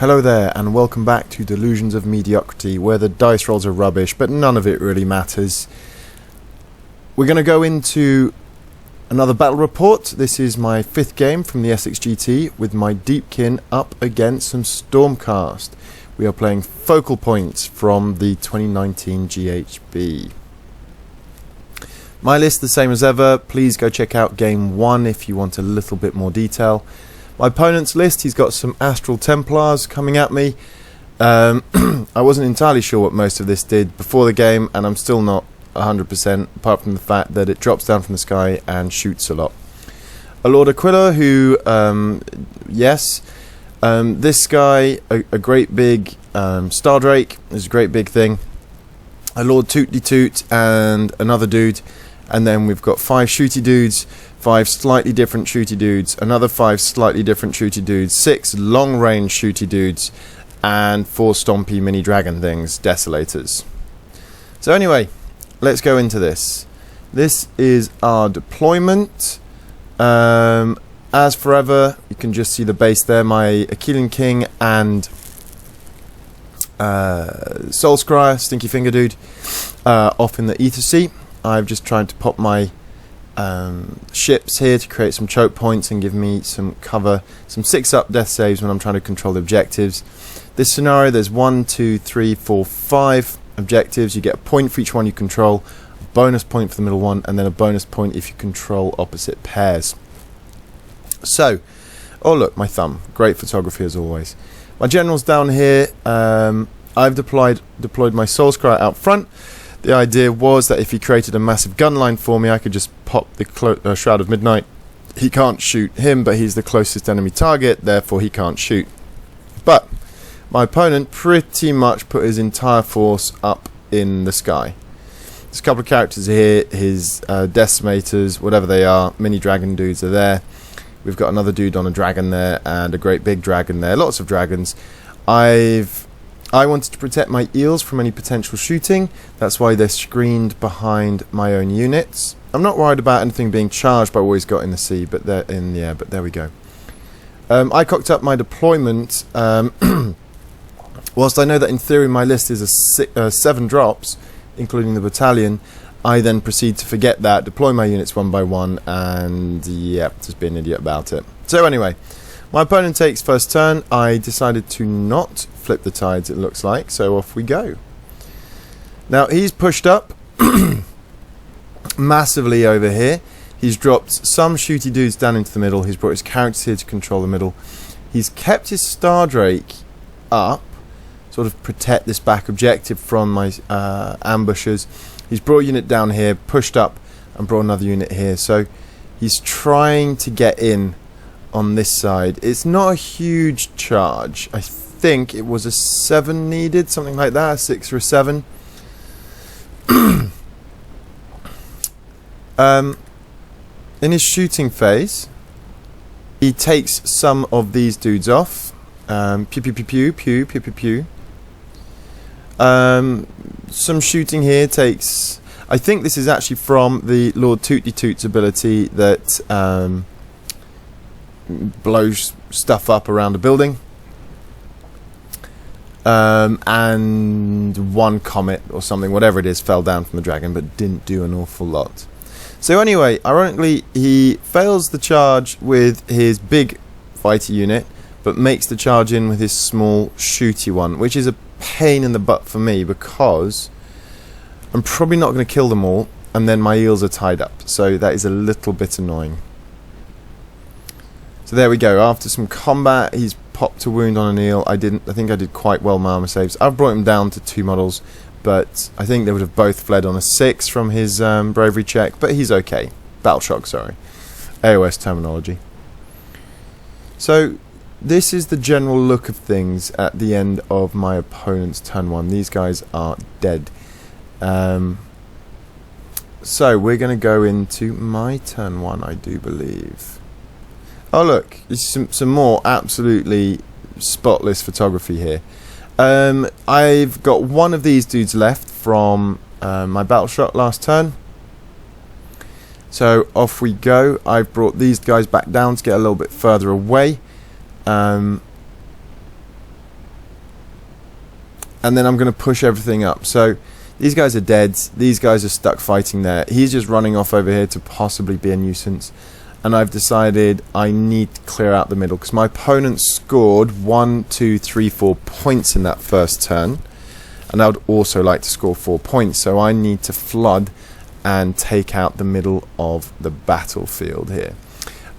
Hello there, and welcome back to Delusions of Mediocrity, where the dice rolls are rubbish, but none of it really matters. We're going to go into another battle report. This is my 5th game from the Essex Gt, with my Deepkin up against some Stormcast. We are playing Focal Points from the 2019 GHB. My list the same as ever. Please go check out Game 1 if you want a little bit more detail. My opponent's list, he's got some Astral Templars coming at me. I wasn't entirely sure what most of this did before the game, and I'm still not 100%, apart from the fact that it drops down from the sky and shoots a lot. A Lord Aquila, who, this guy, a great big Star Drake, is a great big thing. A Lord Tootly Toot and another dude. And then we've got 5 shooty dudes, 5 slightly different shooty dudes, another 5 slightly different shooty dudes, 6 long-range shooty dudes, and 4 stompy mini dragon things, desolators. So anyway, let's go into this. This is our deployment. As forever, you can just see the base there. My Achillean King and Soul Scryer, Stinky Finger Dude, off in the Ether Sea. I've just tried to pop my ships here to create some choke points and give me some cover, some 6-up death saves when I'm trying to control the objectives. This scenario, there's 1, 2, 3, 4, 5 objectives. You get a point for each one you control, a bonus point for the middle one, and then a bonus point if you control opposite pairs. So, oh look, my thumb. Great photography as always. My general's down here. I've deployed my Soul Scryer out front. The idea was that if he created a massive gun line for me, I could just pop the Shroud of Midnight. He can't shoot him, but he's the closest enemy target, therefore he can't shoot. But my opponent pretty much put his entire force up in the sky. There's a couple of characters here, his decimators, whatever they are, mini dragon dudes are there. We've got another dude on a dragon there, and a great big dragon there, lots of dragons. I wanted to protect my eels from any potential shooting. That's why they're screened behind my own units. I'm not worried about anything being charged by what he's got in the sea, but they're in the air. But there we go. I cocked up my deployment. Whilst I know that in theory my list is 7 drops, including the battalion, I then proceed to forget that, deploy my units one by one, and just be an idiot about it. So anyway, my opponent takes first turn. I decided to not flip the tides, it looks like, so off we go. Now he's pushed up massively over here. He's dropped some shooty dudes down into the middle. He's brought his characters here to control the middle. He's kept his Star Drake up, sort of protect this back objective from my ambushers. He's brought a unit down here, pushed up, and brought another unit here. So he's trying to get in on this side. It's not a huge charge. I think it was a 7 needed, something like that, a 6 or a 7. In his shooting phase, he takes some of these dudes off. Pew pew pew pew pew pew pew pew. Some shooting here takes. I think this is actually from the Lord Tootly Toot's ability that blows stuff up around a building. And 1 comet or something, whatever it is, fell down from the dragon, but didn't do an awful lot. So anyway, ironically, he fails the charge with his big fighter unit, but makes the charge in with his small shooty one, which is a pain in the butt for me because I'm probably not going to kill them all, and then my eels are tied up. So that is a little bit annoying. So there we go. After some combat, he's popped a wound on an eel. I think I did quite well my armor saves. I've brought him down to 2 models, but I think they would have both fled on a 6 from his bravery check, but he's okay. Battle shock, sorry. AOS terminology. So this is the general look of things at the end of my opponent's turn 1. These guys are dead. So we're going to go into my turn 1, I do believe. Oh look, some more absolutely spotless photography here. I've got one of these dudes left from my battle shot last turn. So off we go. I've brought these guys back down to get a little bit further away. and then I'm going to push everything up. So these guys are dead. These guys are stuck fighting there. He's just running off over here to possibly be a nuisance. And I've decided I need to clear out the middle because my opponent scored 1, 2, 3, 4 points in that first turn, and I would also like to score 4 points, so I need to flood and take out the middle of the battlefield here.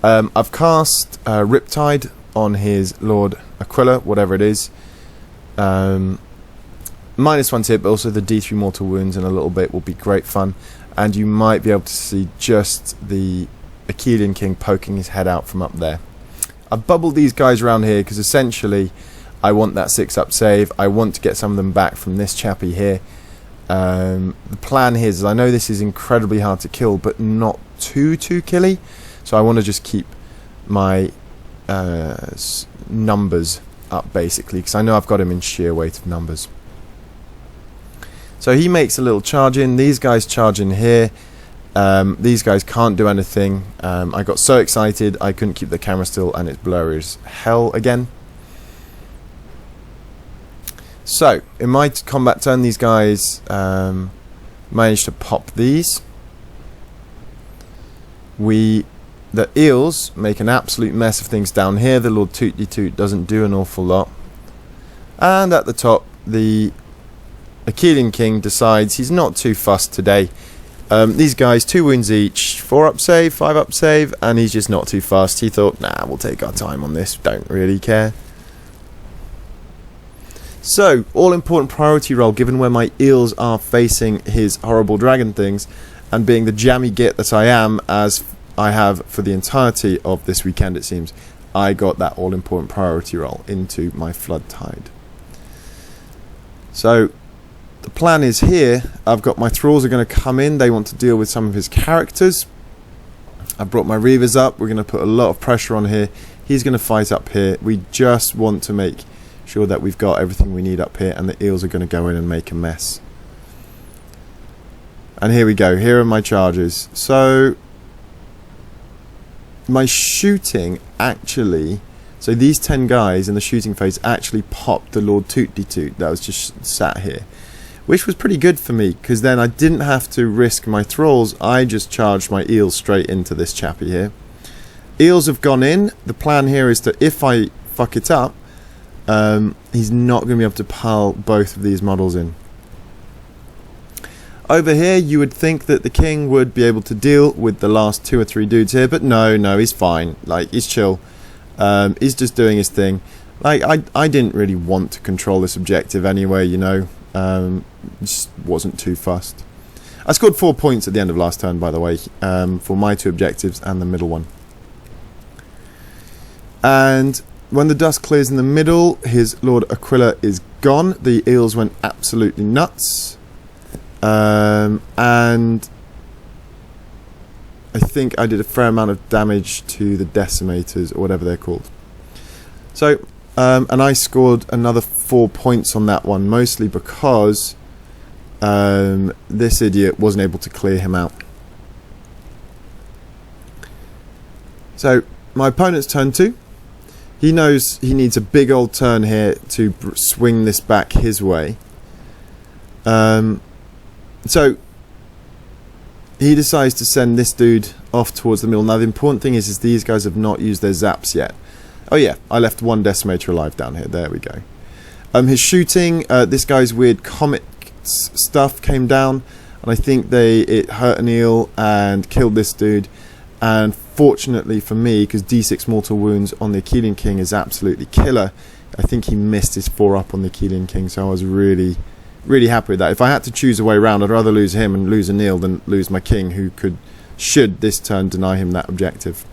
I've cast Riptide on his Lord Aquila, whatever it is. -1 hit, but also the D3 mortal wounds in a little bit will be great fun, and you might be able to see just the Achillean King poking his head out from up there. I've bubbled these guys around here because essentially I want that 6-up save. I want to get some of them back from this chappie here. The plan here is, I know this is incredibly hard to kill, but not too killy, so I want to just keep my numbers up basically, because I know I've got him in sheer weight of numbers. So he makes a little charge in. These guys charge in here. These guys can't do anything. I got so excited I couldn't keep the camera still, and it's blurry as hell again. So in my combat turn, these guys managed to pop these. The eels make an absolute mess of things down here. The Lord Tootly Toot doesn't do an awful lot, and at the top the Achillean King decides he's not too fussed today. These guys, 2 wounds each, 4-up save, 5-up save, and he's just not too fast. He thought, nah, we'll take our time on this, don't really care. So, all-important priority roll, given where my eels are facing his horrible dragon things, and being the jammy git that I am, as I have for the entirety of this weekend it seems, I got that all-important priority roll into my flood tide. So, the plan is here, I've got my thralls are going to come in, they want to deal with some of his characters. I've brought my reavers up, we're going to put a lot of pressure on here. He's going to fight up here. We just want to make sure that we've got everything we need up here, and the eels are going to go in and make a mess. And here we go, here are my charges. So, my shooting actually, so these 10 guys in the shooting phase actually popped the Lord Tootly Toot that was just sat here, which was pretty good for me, because then I didn't have to risk my thralls. I just charged my eels straight into this chappie here. Eels have gone in. The plan here is that if I fuck it up, he's not going to be able to pile both of these models in. Over here, you would think that the king would be able to deal with the last 2 or 3 dudes here, but no, he's fine. Like, he's chill. He's just doing his thing. Like, I didn't really want to control this objective anyway, you know. Just wasn't too fussed. I scored 4 points at the end of last turn, by the way, for my 2 objectives and the middle one. And when the dust clears in the middle, his Lord Aquila is gone. The eels went absolutely nuts. And I think I did a fair amount of damage to the decimators, or whatever they're called. So, and I scored another 4 points on that one, mostly because this idiot wasn't able to clear him out. So, my opponent's turn 2. He knows he needs a big old turn here to swing this back his way. So, he decides to send this dude off towards the middle. Now, the important thing is these guys have not used their zaps yet. Oh yeah, I left 1 decimator alive down here. There we go. His shooting, this guy's weird comet stuff came down, and I think it hurt an eel and killed this dude. And fortunately for me, because D6 mortal wounds on the Achillean King is absolutely killer, I think he missed his 4-up on the Achillean King, so I was really happy with that. If I had to choose a way around, I'd rather lose him and lose an eel than lose my king, who should this turn deny him that objective.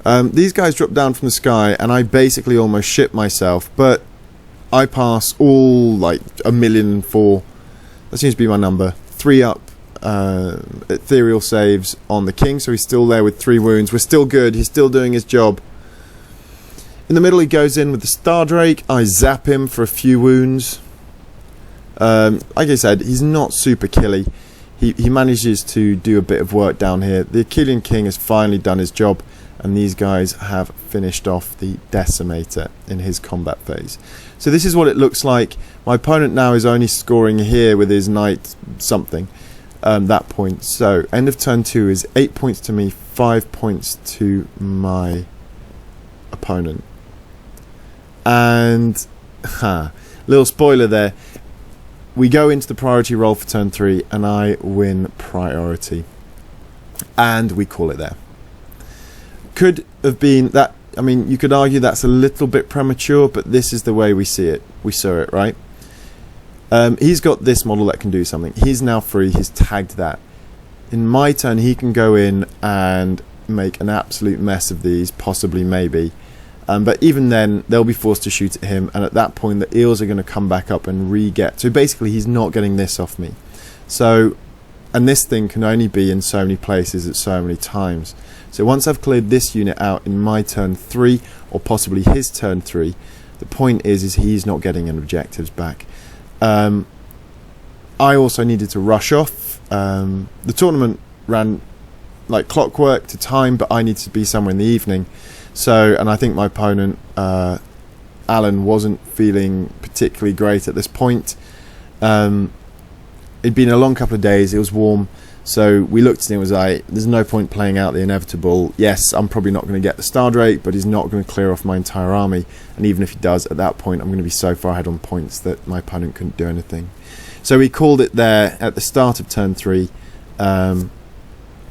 These guys drop down from the sky, and I basically almost shit myself, but I pass all like 1,000,004. That seems to be my number. 3-up ethereal saves on the king, so he's still there with 3 wounds. We're still good. He's still doing his job. In the middle, he goes in with the Star Drake. I zap him for a few wounds. Like I said, he's not super killy. He manages to do a bit of work down here. The Achillean King has finally done his job, and these guys have finished off the Decimator in his combat phase. So this is what it looks like. My opponent now is only scoring here with his knight something, that point. So end of turn 2 is 8 points to me, 5 points to my opponent. And little spoiler there, we go into the priority roll for turn 3 and I win priority, and we call it there. Could have been that. I mean, you could argue that's a little bit premature, but this is the way we see it. We saw it, right? He's got this model that can do something. He's now free. He's tagged that. In my turn, he can go in and make an absolute mess of these, possibly, maybe. But even then, they'll be forced to shoot at him, and at that point, the eels are going to come back up and re-get. So basically, he's not getting this off me. So, and this thing can only be in so many places at so many times. So once I've cleared this unit out in my turn 3, or possibly his turn 3, the point is he's not getting any objectives back. I also needed to rush off. The tournament ran like clockwork to time, but I needed to be somewhere in the evening. So, and I think my opponent, Alan, wasn't feeling particularly great at this point. It'd been a long couple of days, it was warm. So we looked at him and was like, there's no point playing out the inevitable. Yes, I'm probably not going to get the star rate, but he's not going to clear off my entire army. And even if he does, at that point, I'm going to be so far ahead on points that my opponent couldn't do anything. So we called it there at the start of turn 3, a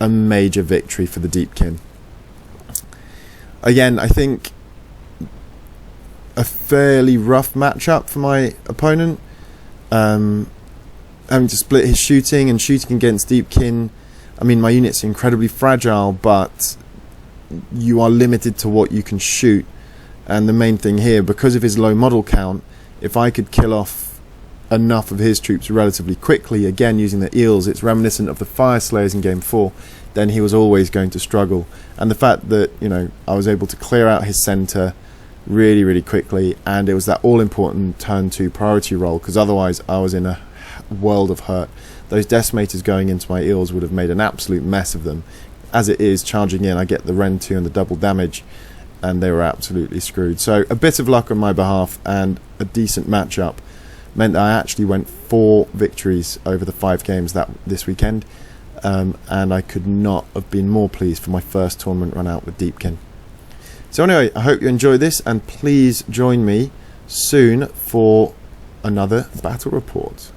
major victory for the Deepkin. Again, I think a fairly rough matchup for my opponent. Having to split his shooting and shooting against Deepkin. I mean, my unit's incredibly fragile, but you are limited to what you can shoot. And the main thing here, because of his low model count, if I could kill off enough of his troops relatively quickly, again using the eels, it's reminiscent of the Fire Slayers in game 4, then he was always going to struggle. And the fact that, you know, I was able to clear out his centre really, really quickly, and it was that all-important turn 2 priority roll, because otherwise I was in a world of hurt. Those decimators going into my eels would have made an absolute mess of them. As it is, charging in, I get the Ren 2 and the double damage, and they were absolutely screwed. So a bit of luck on my behalf and a decent matchup meant that I actually went 4 victories over the 5 games this weekend, and I could not have been more pleased for my first tournament run out with Deepkin. So anyway, I hope you enjoy this, and please join me soon for another battle report.